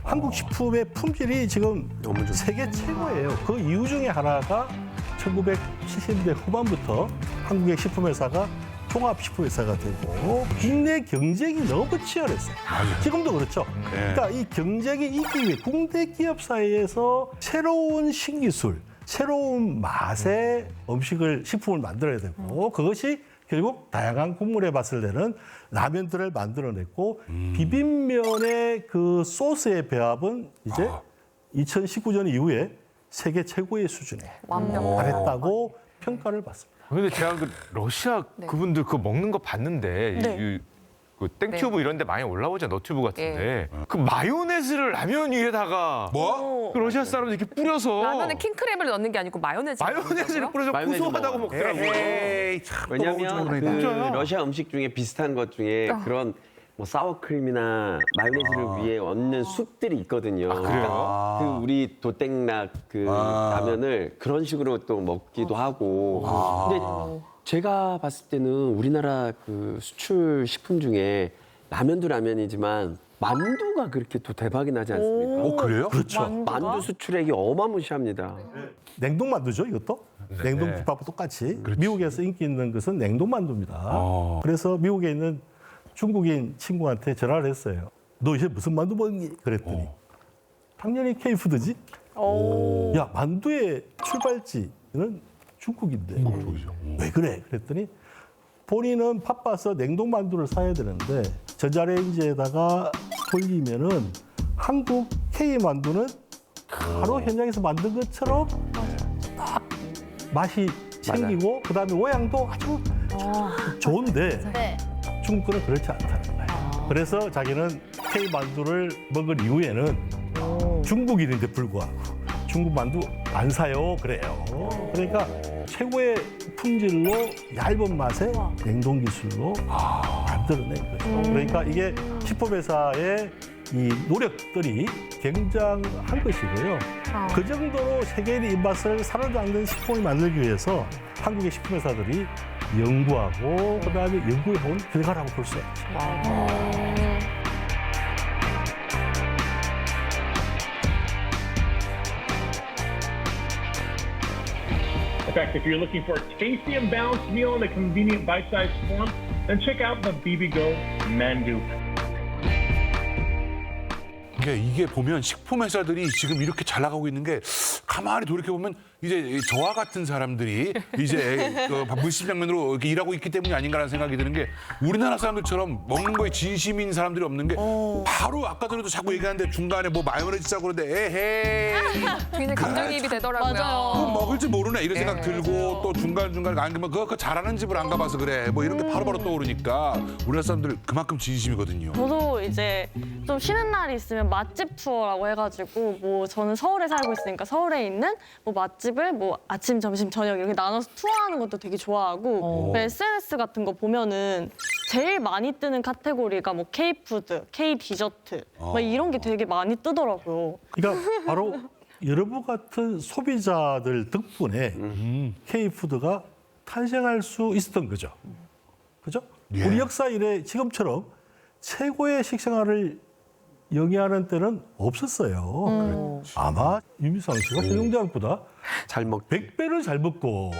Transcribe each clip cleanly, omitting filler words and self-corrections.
한국 식품의 품질이 지금 세계 최고예요. 그 이유 중에 하나가 1970년대 후반부터 한국의 식품회사가 종합식품회사가 되고 국내 경쟁이 너무 치열했어요. 지금도 그렇죠. 그러니까 이 경쟁이 이기 위해 국내 기업 사이에서 새로운 신기술, 새로운 맛의 음식을, 식품을 만들어야 되고 그것이 결국 다양한 국물의 맛을 내는 라면들을 만들어냈고 비빔면의 그 소스의 배합은 이제 2019년 이후에 세계 최고의 수준에 달했다고 평가를 받습니다. 근데 제가 그 러시아 그분들 그거 먹는 거 봤는데 그 땡튜브 이런 데 많이 올라오잖아, 너튜브 같은데. 그 마요네즈를 라면 위에다가 뭐? 그 러시아 사람들 이렇게 뿌려서 라면에 킹크랩을 넣는 게 아니고 마요네즈. 마요네즈를 뿌려서 마요네즈 고소하다고 먹어요. 먹더라고요. 에이, 참 왜냐면 그 진짜요? 러시아 음식 중에 비슷한 것 중에 그런 뭐 사워크림이나 마요네즈를 위해 얹는 숲들이 있거든요. 그래요? 그러니까 그 우리 도땡락 그 라면을 그런 식으로 또 먹기도 하고. 근데 제가 봤을 때는 우리나라 그 수출 식품 중에 라면도 라면이지만 만두가 그렇게 또 대박이 나지 않습니까? 그래요? 그렇죠. 만두 수출액이 어마무시합니다. 냉동만두죠, 이것도? 냉동김밥과 똑같이. 미국에서 인기 있는 것은 냉동만두입니다. 그래서 미국에 있는 중국인 친구한테 전화를 했어요. 너 이제 무슨 만두 먹니? 그랬더니 당연히 K푸드지. 야, 만두의 출발지는 중국인데 왜 그래? 그랬더니 본인은 바빠서 냉동만두를 사야 되는데 전자레인지에다가 돌리면은 한국 K만두는 바로 현장에서 만든 것처럼 딱 맛이 생기고 그다음에 모양도 아주 좋은데 중국 거는 그렇지 않다는 거예요. 그래서 자기는 K만두를 먹은 이후에는 중국인인데 불구하고 중국 만두 안 사요 그래요. 그러니까 최고의 품질로 얇은 맛의 냉동 기술로 만들어낸 거죠. 그러니까 이게 식품회사의 이 노력들이 굉장한 것이고요. 그 정도로 세계인의 입맛을 사로잡는 식품을 만들기 위해서 한국의 식품회사들이 연구하고 그다음에 연구해온 결과라고 볼 수 있죠. In fact, if you're looking for a tasty and balanced meal in a convenient bite-sized form, then check out the BBGO Mangoop. 이게 보면 식품 회사들이 지금 이렇게 잘 나가고 있는 게 가만히 돌이켜 보면 이제 저와 같은 사람들이 이제 그 물심양면으로 이렇게 일하고 있기 때문이 아닌가라는 생각이 드는 게 우리나라 사람들처럼 먹는 거에 진심인 사람들이 없는 게 바로 아까 전에도 자꾸 얘기하는데 중간에 뭐 마요네즈 짜고 그러는데 에헤이 굉장히 감정이입이 되더라고요. 그거 먹을 줄 모르네 이런 생각 들고 또 중간중간 안 가면 그거 잘하는 집을 안 가봐서 그래 뭐 이런 게 바로바로 떠오르니까 우리나라 사람들 그만큼 진심이거든요. 저도 이제 좀 쉬는 날이 있으면 맛집 투어라고 해가지고 뭐 저는 서울에 살고 있으니까 서울에 있는 뭐 맛집을 뭐 아침, 점심, 저녁 이렇게 나눠서 투어하는 것도 되게 좋아하고 SNS 같은 거 보면은 제일 많이 뜨는 카테고리가 뭐 K푸드, K디저트 막 이런 게 되게 많이 뜨더라고요. 그러니까 바로 여러분 같은 소비자들 덕분에 K푸드가 탄생할 수 있었던 거죠. 그죠? 우리 역사 이래 지금처럼 최고의 식생활을 영위하는 때는 없었어요. 아마 유미상 씨가 세종대왕보다 잘 먹. 100배를 잘 먹고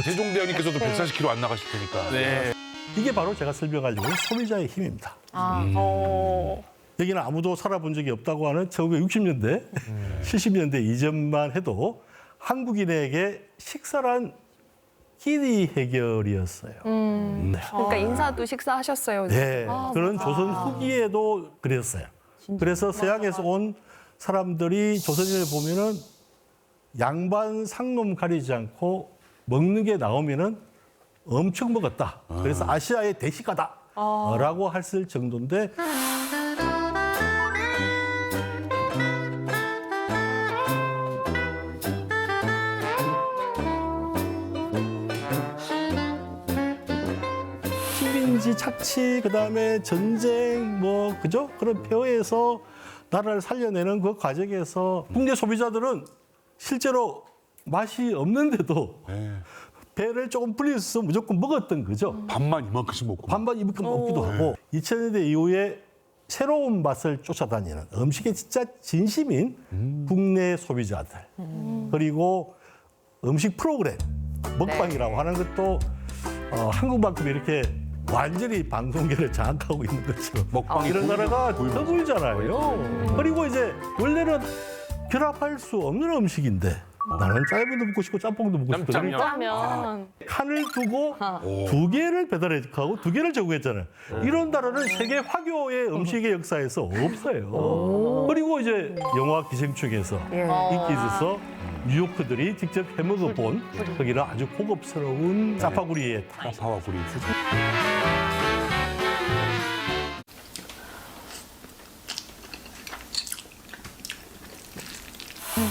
세종대왕님께서도 140kg 안 나가실 테니까. 네. 이게 바로 제가 설명하려고 하는 소비자의 힘입니다. 여기는 아무도 살아본 적이 없다고 하는 1960년대, 70년대 이전만 해도 한국인에게 식사란 끼니 해결이었어요. 그러니까 인사도 식사하셨어요. 네, 그런 조선 후기에도 그랬어요. 그래서 서양에서 온 사람들이 조선인을 보면은 양반 상놈 가리지 않고 먹는 게 나오면은 엄청 먹었다. 그래서 아시아의 대식가다라고 했을 정도인데. 식민지 착취, 그다음에 전쟁, 뭐 그죠? 그런 폐허에서 나라를 살려내는 그 과정에서 국내 소비자들은 실제로 맛이 없는데도 배를 조금 불려서 무조건 먹었던 거죠. 밥만 이만큼씩 먹고. 반반 이만큼 먹기도 하고 2000년대 이후에 새로운 맛을 쫓아다니는 음식에 진짜 진심인 국내 소비자들 그리고 음식 프로그램 먹방이라고 하는 것도 한국만큼 이렇게 완전히 방송계를 장악하고 있는 것처럼 먹방이 이런 나라가 드물잖아요. 그리고 이제 원래는 결합할 수 없는 음식인데 나는 짜장면도 먹고 싶고 짬뽕도 먹고 싶고 짬뽕. 그러면 칸을 두고 두 개를 배달하고 두 개를 제공했잖아요. 이런 나라는 세계 화교의 음식의 역사에서 없어요. 그리고 이제 영화 기생충에서 인기 있어서 뉴요크들이 직접 해먹어본 거기는 아주 고급스러운 짜파구리에 파와 구리.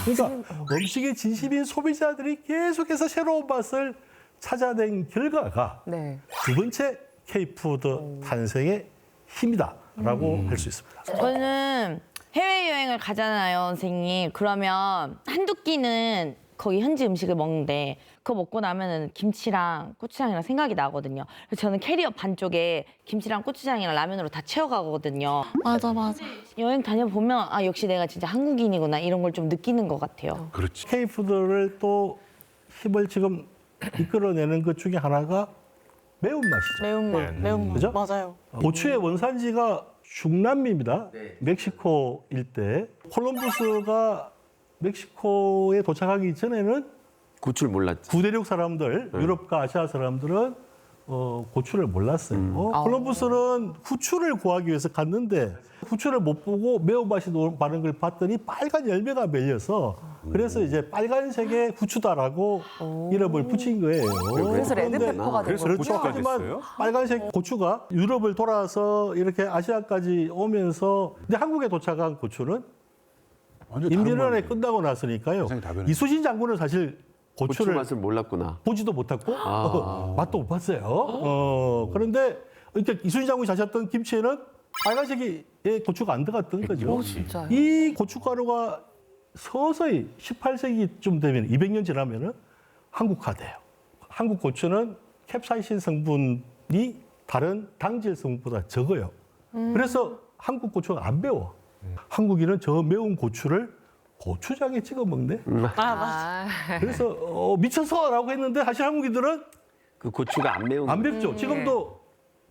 그러니까 음식의 진심인 소비자들이 계속해서 새로운 맛을 찾아낸 결과가 네. 두 번째 K푸드 탄생의 힘이다라고 할 수 있습니다. 저는 해외여행을 가잖아요, 선생님. 그러면 한두 끼는 거기 현지 음식을 먹는데 그거 먹고 나면은 김치랑 고추장이랑 생각이 나거든요. 그래서 저는 캐리어 반쪽에 김치랑 고추장이랑 라면으로 다 채워가거든요. 맞아. 여행 다녀보면 아 역시 내가 진짜 한국인이구나 이런 걸 좀 느끼는 것 같아요. 그렇지. K푸드를 또 힘을 지금 이끌어내는 것 중에 하나가 매운맛이죠. 매운맛. 그죠? 맞아요. 고추의 원산지가 중남미입니다. 멕시코 일대. 콜럼버스가 멕시코에 도착하기 전에는 고추를 몰랐지. 구대륙 사람들, 유럽과 아시아 사람들은 고추를 몰랐어요. 콜럼버스는 후추를 구하기 위해서 갔는데 후추를 못 보고 매운맛이 나는 걸 봤더니 빨간 열매가 매여서 그래서 이제 빨간색의 후추다라고 이름을 붙인 거예요. 그래서 그런데 레드페퍼가 된 그래서 거예요. 그렇죠. 고추가 하지만 됐어요? 빨간색 고추가 유럽을 돌아서 이렇게 아시아까지 오면서 근데 한국에 도착한 고추는 완전 인민원회 다른 끝나고 나서니까요. 세상이 다 변했네. 이순신 장군은 사실 고추 고추를 맛을 몰랐구나. 보지도 못했고 맛도 못 봤어요. 그런데 이렇게 이순신 장군이 자셨던 김치에는 빨간색의 고추가 안 들어갔던 거죠. 진짜요? 이 고춧가루가 서서히 18세기쯤 되면 200년 지나면은 한국화돼요. 한국 고추는 캡사이신 성분이 다른 당질 성분보다 적어요. 그래서 한국 고추가 안 매워. 한국인은 저 매운 고추를 고추장에 찍어 먹네. 그래서 미쳐서라고 했는데 사실 한국인들은 그 고추가 안 매운 안 거. 맵죠. 지금도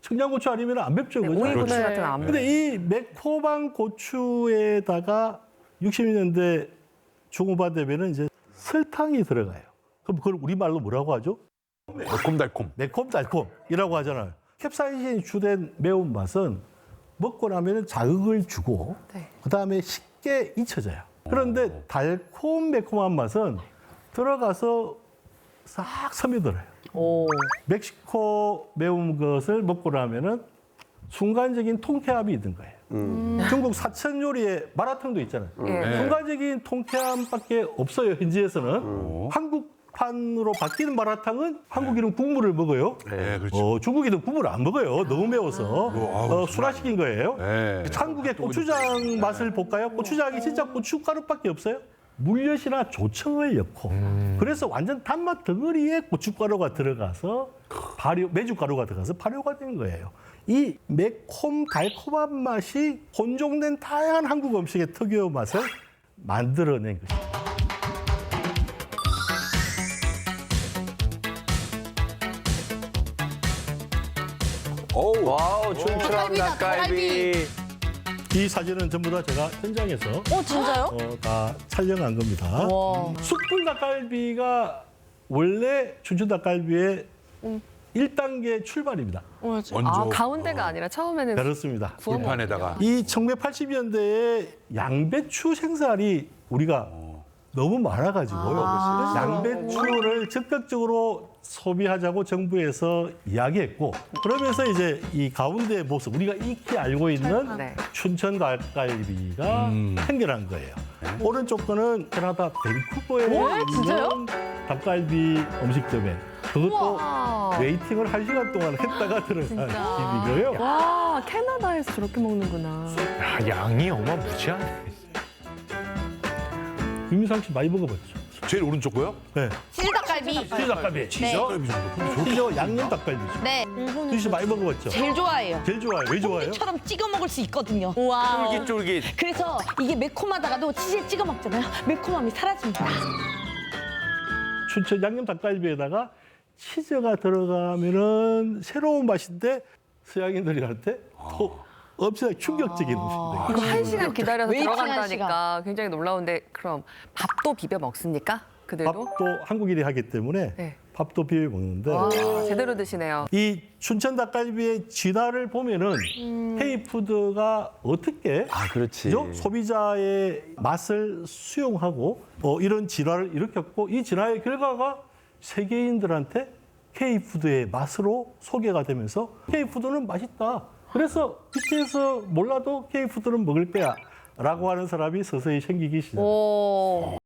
청양고추 아니면 안 맵죠. 그죠? 오이 고추 네. 같은 안 근데 이 매콤한 고추에다가 60년대 중후반 되면은 이제 설탕이 들어가요. 그럼 그걸 우리말로 뭐라고 하죠? 매콤달콤. 매콤달콤이라고 하잖아요. 캡사이신이 주된 매운맛은 먹고 나면 자극을 주고 그다음에 쉽게 잊혀져요. 그런데 달콤 매콤한 맛은 들어가서 싹 스며들어요. 멕시코 매운 것을 먹고 나면은 순간적인 통쾌함이 있는 거예요. 중국 사천 요리에 마라탕도 있잖아요. 순간적인 통쾌함밖에 없어요. 현지에서는 한국판으로 바뀐 마라탕은 한국인은 국물을 먹어요. 네, 그렇죠. 중국인은 국물을 안 먹어요. 너무 매워서 순화시킨 거예요. 네. 한국의 고추장 맛을 볼까요? 고추장이 진짜 고춧가루밖에 없어요. 물엿이나 조청을 넣고 그래서 완전 단맛 덩어리에 고춧가루가 들어가서 메주가루가 들어가서 발효가 된 거예요. 이 매콤 달콤한 맛이 혼종된 다양한 한국 음식의 특유의 맛을 만들어낸 것입니다. 와우, 춤추람 닭갈비. 이 사진은 전부 다 제가 현장에서 진짜요? 다 촬영한 겁니다. 와. 숯불 닭갈비가 원래 춘천 닭갈비의 1단계 출발입니다. 먼저 가운데가 아니라 처음에는 그렇습니다. 불판에다가 이 1980년대에 양배추 생산이 우리가 너무 많아가지고요. 양배추를 적극적으로 소비하자고 정부에서 이야기했고 그러면서 이제 이 가운데 모습 우리가 익히 알고 있는 네. 춘천 닭갈비가 생겨난 거예요. 오른쪽 거는 캐나다 밴쿠버에 있는 닭갈비 음식점에 그것도 우와. 웨이팅을 1시간 동안 했다가 들어간 집이고요. 와 캐나다에서 저렇게 먹는구나. 야, 양이 어마무시하네. 김민상 씨 많이 먹어봤죠? 제일 오른쪽 거요? 네. 치즈 닭갈비. 치즈 닭갈비. 치즈 닭갈비 정도. 근데 저렇게 치즈와 양념 닭갈비죠. 네, 수지 씨 많이 먹어봤죠? 제일 좋아해요. 제일 좋아요. 왜 좋아해요? 처럼 찍어 먹을 수 있거든요. 와. 쫄깃쫄깃. 그래서 이게 매콤하다가도 치즈에 찍어 먹잖아요. 매콤함이 사라집니다. 춘천 양념 닭갈비에다가 치즈가 들어가면은 새로운 맛인데 서양인들한테 또 엄청나게 충격적인 음식입니다. 이거 1시간 기다려서 웨이팅 들어간다니까 굉장히 놀라운데 그럼 밥도 비벼 먹습니까? 그들도? 밥도 한국인이 하기 때문에 네. 밥도 비벼 먹는데 와, 제대로 드시네요. 이 춘천 닭갈비의 진화를 보면은 K푸드가 어떻게 그렇지. 그죠? 소비자의 맛을 수용하고 이런 진화를 일으켰고 이 진화의 결과가 세계인들한테 K푸드의 맛으로 소개가 되면서 K푸드는 맛있다. 그래서 BTS 몰라도 K푸드는 먹을 거야. 라고 하는 사람이 서서히 생기기 시작합니다. 오.